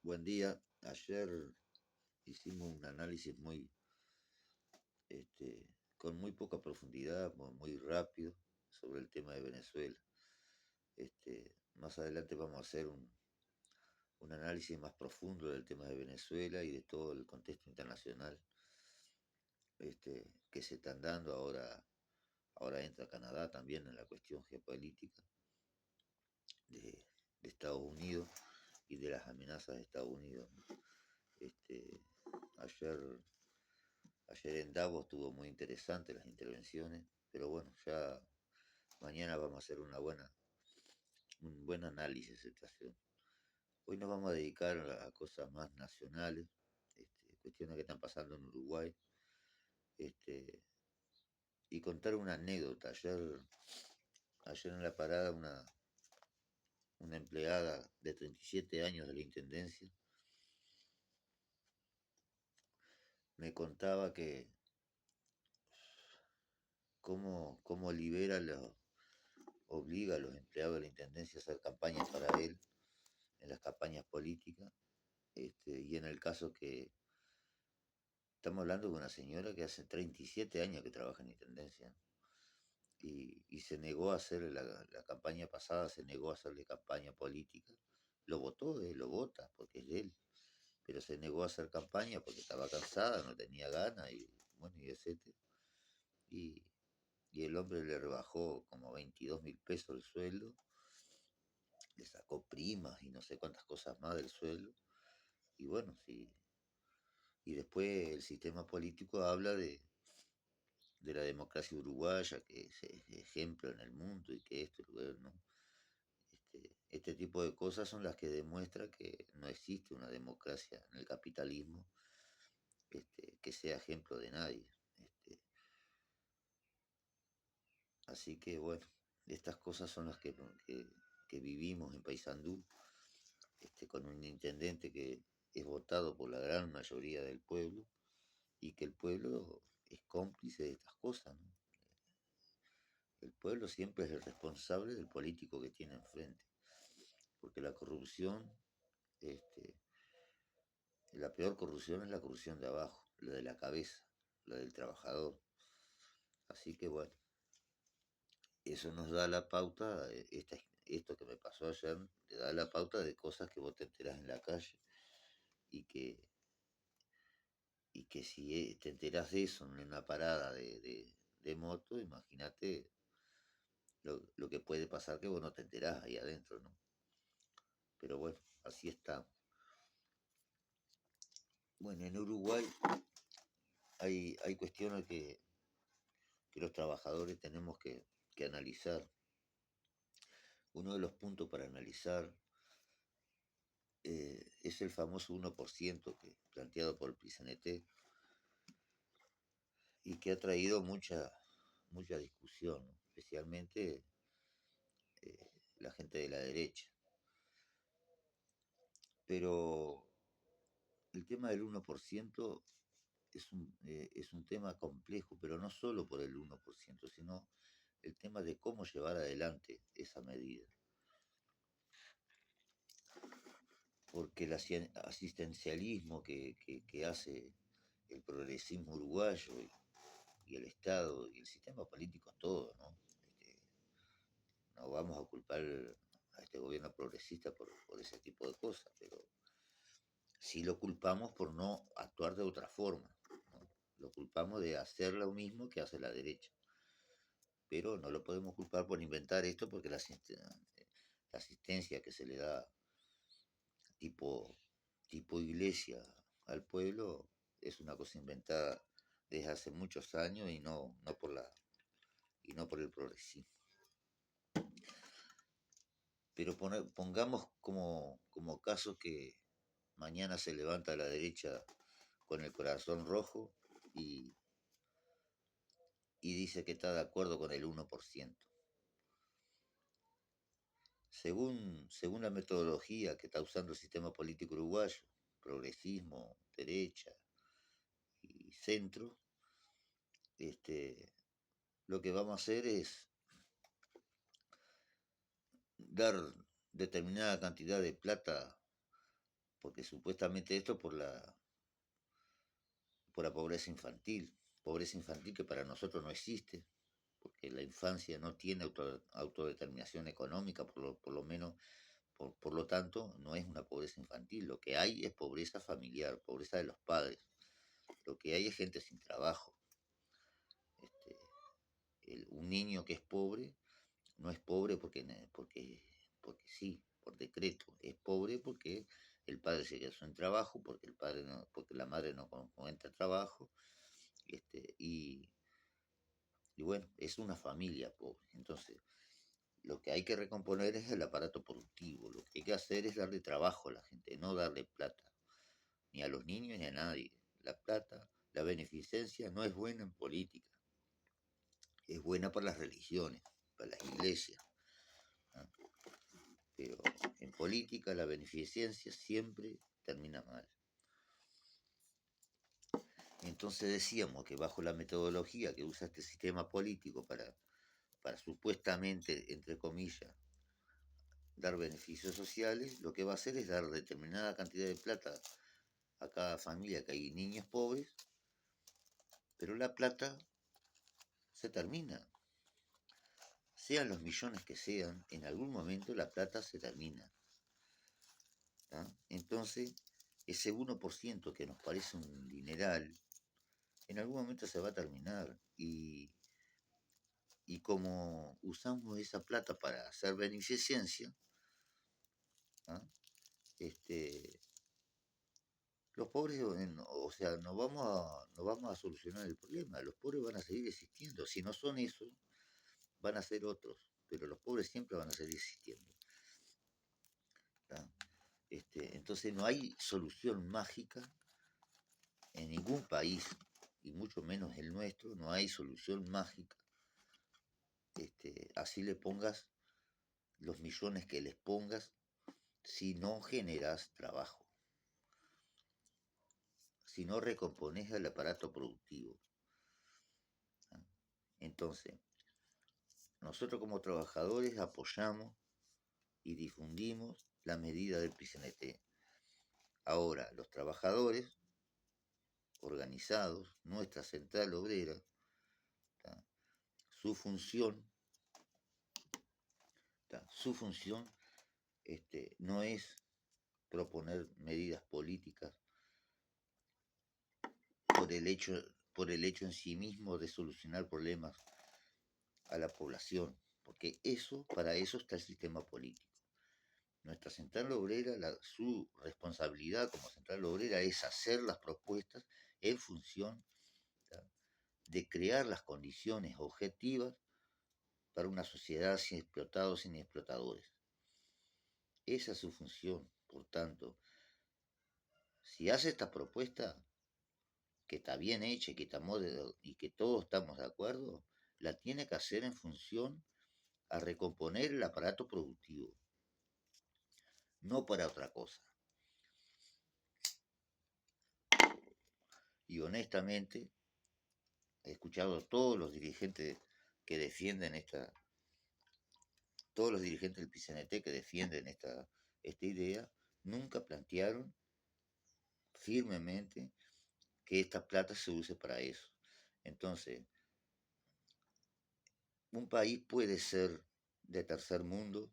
Buen día. Ayer hicimos un análisis con muy poca profundidad, muy rápido, sobre el tema de Venezuela. Más adelante vamos a hacer un análisis más profundo del tema de Venezuela y de todo el contexto internacional que se están dando ahora. Ahora entra Canadá también en la cuestión geopolítica de Estados Unidos y de las amenazas de Estados Unidos. Este, ayer Ayer en Davos estuvo muy interesante las intervenciones, pero bueno, ya mañana vamos a hacer un buen análisis de situación. Hoy nos vamos a dedicar a cosas más nacionales, cuestiones que están pasando en Uruguay, este, y contar una anécdota. Ayer en la parada una empleada de 37 años de la Intendencia me contaba que cómo obliga a los empleados de la Intendencia a hacer campañas para él en las campañas políticas. Y en el caso que estamos hablando de una señora que hace 37 años que trabaja en Intendencia y se negó a hacer la campaña pasada, se negó a hacerle campaña política. Lo votó, lo vota porque es de él, pero se negó a hacer campaña porque estaba cansada, no tenía ganas y bueno, y etcétera. Y, y el hombre le rebajó como 22.000 pesos el sueldo, le sacó primas y no sé cuántas cosas más del sueldo. Y bueno, sí. Y después el sistema político habla de la democracia uruguaya, que es ejemplo en el mundo y que esto, ¿no? Este tipo de cosas son las que demuestran que no existe una democracia en el capitalismo que sea ejemplo de nadie. Así que bueno, estas cosas son las que vivimos en Paysandú, con un intendente que es votado por la gran mayoría del pueblo y que el pueblo es cómplice de estas cosas, ¿no? El pueblo siempre es el responsable del político que tiene enfrente, porque la corrupción, este, la peor corrupción es la corrupción de abajo, la de la cabeza, la del trabajador. Así que bueno, eso nos da la pauta, esto que me pasó ayer, te da la pauta de cosas que vos te enterás en la calle y que si te enterás de eso en una parada de moto, imagínate lo que puede pasar que vos no te enterás ahí adentro, ¿no? Pero bueno, así está. Bueno, en Uruguay hay cuestiones que los trabajadores tenemos que analizar. Uno de los puntos para analizar es el famoso 1% planteado por el PCNT y que ha traído mucha discusión, ¿no? Especialmente la gente de la derecha. Pero el tema del 1% es un tema complejo, pero no solo por el 1%, sino el tema de cómo llevar adelante esa medida. Porque el asistencialismo que hace el progresismo uruguayo y el Estado y el sistema político todo, ¿no? No vamos a culpar a este gobierno progresista por ese tipo de cosas, pero sí lo culpamos por no actuar de otra forma, ¿no? Lo culpamos de hacer lo mismo que hace la derecha, pero no lo podemos culpar por inventar esto porque la asistencia que se le da tipo, tipo iglesia al pueblo es una cosa inventada desde hace muchos años y no por el progresismo. Pero pongamos como caso que mañana se levanta la derecha con el corazón rojo y dice que está de acuerdo con el 1%. Según la metodología que está usando el sistema político uruguayo, progresismo, derecha y centro, lo que vamos a hacer es dar determinada cantidad de plata porque supuestamente esto por la pobreza infantil que para nosotros no existe, porque la infancia no tiene autodeterminación económica, por lo menos, por lo tanto, no es una pobreza infantil. Lo que hay es pobreza familiar, pobreza de los padres. Lo que hay es gente sin trabajo. Este, un niño que es pobre no es pobre porque sí, por decreto. Es pobre porque el padre se quedó sin trabajo, porque la madre no encuentra trabajo, este, y bueno, es una familia pobre. Entonces, lo que hay que recomponer es el aparato productivo. Lo que hay que hacer es darle trabajo a la gente, no darle plata, ni a los niños ni a nadie. La plata, la beneficencia no es buena en política, es buena para las religiones, para las iglesias, ¿no? Pero en política la beneficencia siempre termina mal. Entonces decíamos que bajo la metodología que usa este sistema político para supuestamente, entre comillas, dar beneficios sociales, lo que va a hacer es dar determinada cantidad de plata a cada familia que hay niños pobres, pero la plata se termina. Sean los millones que sean, en algún momento la plata se termina, ¿tá? Entonces, ese 1% que nos parece un dineral, en algún momento se va a terminar. Y como usamos esa plata para hacer beneficencia, ¿tá? este, los pobres, o sea, no vamos a solucionar el problema. Los pobres van a seguir existiendo. Si no son esos, van a ser otros. Pero los pobres siempre van a seguir existiendo, ¿tá? Entonces no hay solución mágica en ningún país, y mucho menos el nuestro, no hay solución mágica. Así le pongas los millones que les pongas, si no generas trabajo, si no recompones el aparato productivo, ¿tá? Entonces, nosotros como trabajadores apoyamos y difundimos la medida del PCNT. Ahora, los trabajadores organizados, nuestra central obrera, ¿tá? Su función, ¿tá? Su función no es proponer medidas políticas por el hecho, por el hecho en sí mismo de solucionar problemas a la población, porque para eso está el sistema político. Nuestra central obrera, su responsabilidad como central obrera es hacer las propuestas en función, ¿tá?, de crear las condiciones objetivas para una sociedad sin explotados, sin explotadores. Esa es su función. Por tanto, si hace esta propuesta, que está bien hecha y que todos estamos de acuerdo, la tiene que hacer en función a recomponer el aparato productivo, no para otra cosa. Y honestamente, he escuchado a todos los dirigentes que defienden todos los dirigentes del PCNT que defienden esta idea, nunca plantearon firmemente que esta plata se use para eso. Entonces, un país puede ser de tercer mundo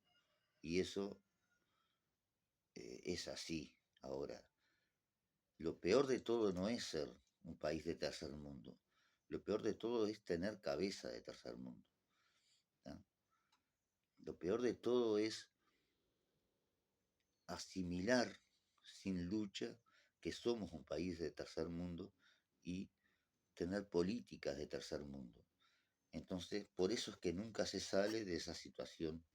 y eso es así. Ahora, lo peor de todo no es ser un país de tercer mundo. Lo peor de todo es tener cabeza de tercer mundo, ¿tá? Lo peor de todo es asimilar sin lucha que somos un país de tercer mundo y tener políticas de tercer mundo. Entonces, por eso es que nunca se sale de esa situación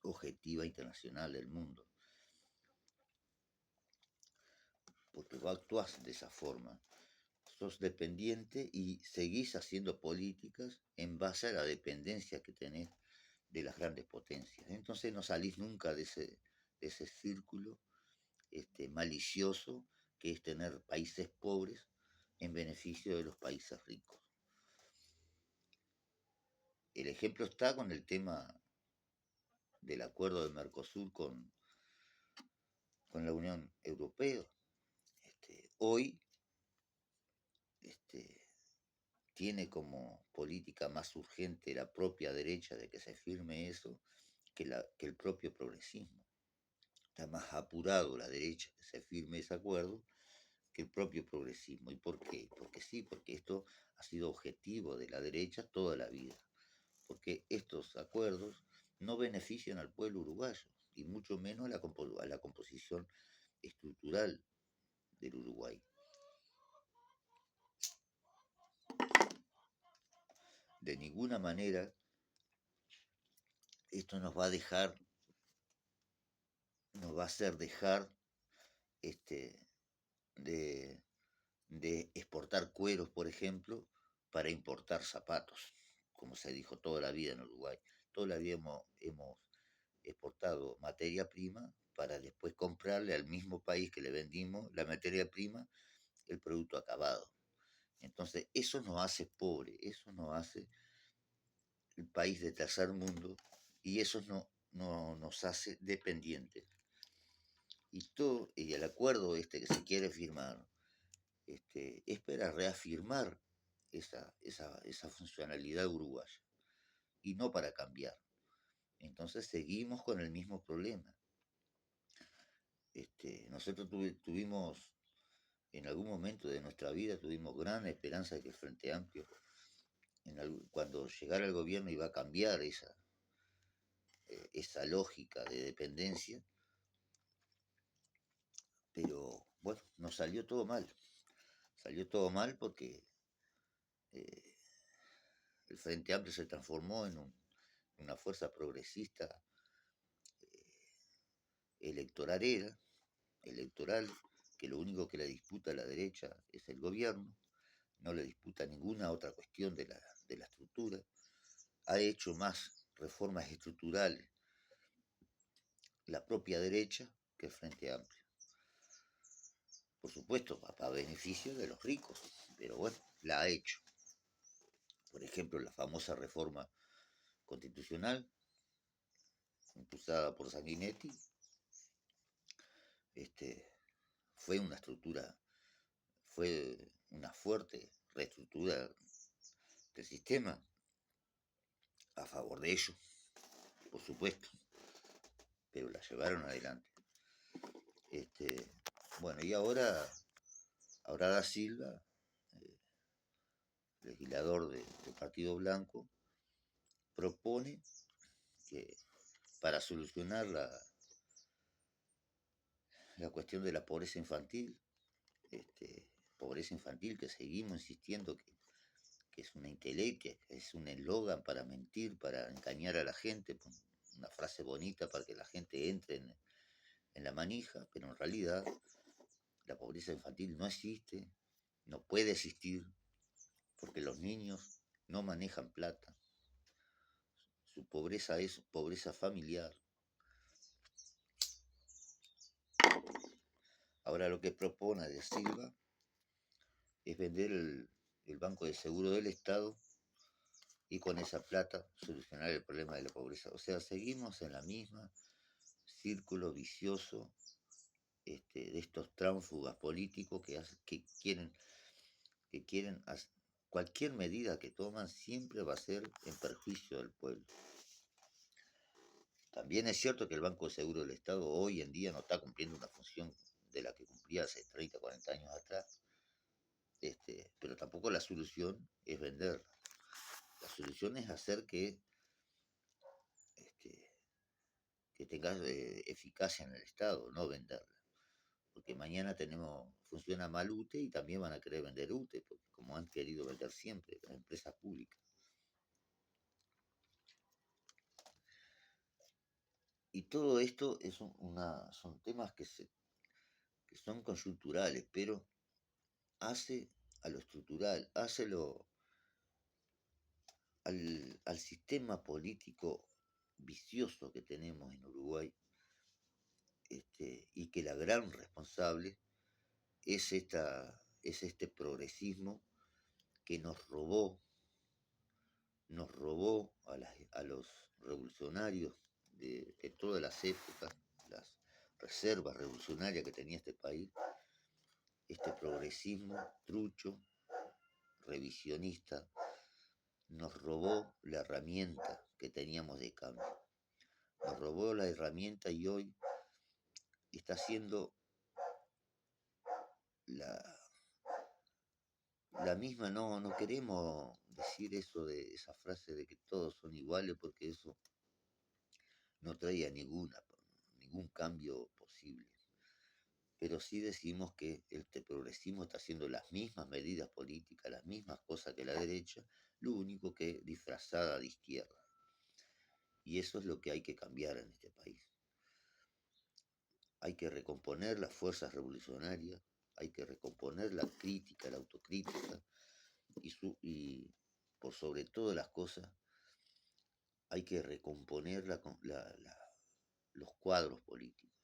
objetiva internacional del mundo, porque vos actuás de esa forma. Sos dependiente y seguís haciendo políticas en base a la dependencia que tenés de las grandes potencias. Entonces no salís nunca de ese círculo malicioso que es tener países pobres en beneficio de los países ricos. El ejemplo está con el tema del acuerdo de Mercosur con la Unión Europea. Hoy este, tiene como política más urgente la propia derecha de que se firme eso que el propio progresismo. Está más apurado la derecha que se firme ese acuerdo que el propio progresismo. ¿Y por qué? Porque sí, porque esto ha sido objetivo de la derecha toda la vida. Porque estos acuerdos no benefician al pueblo uruguayo y mucho menos a la composición estructural del Uruguay. De ninguna manera esto nos va a hacer dejar este, de, de exportar cueros, por ejemplo, para importar zapatos, como se dijo toda la vida en Uruguay. Toda la vida hemos exportado materia prima para después comprarle al mismo país que le vendimos la materia prima el producto acabado. Entonces, eso nos hace pobre, eso nos hace el país de tercer mundo y eso no nos hace dependientes. Y el acuerdo que se quiere firmar es para reafirmar esa funcionalidad uruguaya y no para cambiar. Entonces seguimos con el mismo problema. Nosotros tuvimos, en algún momento de nuestra vida, tuvimos gran esperanza de que el Frente Amplio, cuando llegara al gobierno, iba a cambiar esa lógica de dependencia, pero bueno, nos salió todo mal. Salió todo mal porque eh, el Frente Amplio se transformó en una fuerza progresista electoral, que lo único que le disputa a la derecha es el gobierno, no le disputa ninguna otra cuestión de la estructura, ha hecho más reformas estructurales la propia derecha que el Frente Amplio. Por supuesto, para beneficio de los ricos, pero bueno, la ha hecho. Por ejemplo, la famosa reforma constitucional impulsada por Sanguinetti, fue una estructura, fue una fuerte reestructura del sistema a favor de ellos, por supuesto, pero la llevaron adelante. Bueno, y ahora da Silva, legislador del Partido Blanco, propone que para solucionar la cuestión de la pobreza infantil que seguimos insistiendo que es una intelequia, que es un eslogan para mentir, para engañar a la gente, una frase bonita para que la gente entre en la manija, pero en realidad la pobreza infantil no existe, no puede existir, porque los niños no manejan plata. Su pobreza es pobreza familiar. Ahora lo que propone de Silva es vender el Banco de Seguro del Estado y con esa plata solucionar el problema de la pobreza. O sea, seguimos en la misma círculo vicioso de estos tránsfugas políticos que quieren cualquier medida que toman siempre va a ser en perjuicio del pueblo. También es cierto que el Banco de Seguro del Estado hoy en día no está cumpliendo una función de la que cumplía hace 30, 40 años atrás, pero tampoco la solución es venderla. La solución es hacer este, que tenga eficacia en el Estado, no venderla. Porque mañana funciona mal UTE y también van a querer vender UTE, porque como han querido vender siempre las empresas públicas. Y todo esto son temas que son coyunturales, pero hace a lo estructural, al sistema político vicioso que tenemos en Uruguay, y que la gran responsable es este progresismo que nos robó a los revolucionarios de todas las épocas, reserva revolucionaria que tenía este país, este progresismo trucho, revisionista, nos robó la herramienta que teníamos de cambio. Nos robó la herramienta y hoy está siendo la, la misma. No, no queremos decir eso de esa frase de que todos son iguales, porque eso no traía ningún cambio posible. Pero sí decimos que este progresismo está haciendo las mismas medidas políticas, las mismas cosas que la derecha, lo único que disfrazada de izquierda. Y eso es lo que hay que cambiar en este país. Hay que recomponer las fuerzas revolucionarias, hay que recomponer la crítica, la autocrítica y por sobre todas las cosas hay que recomponer los cuadros políticos.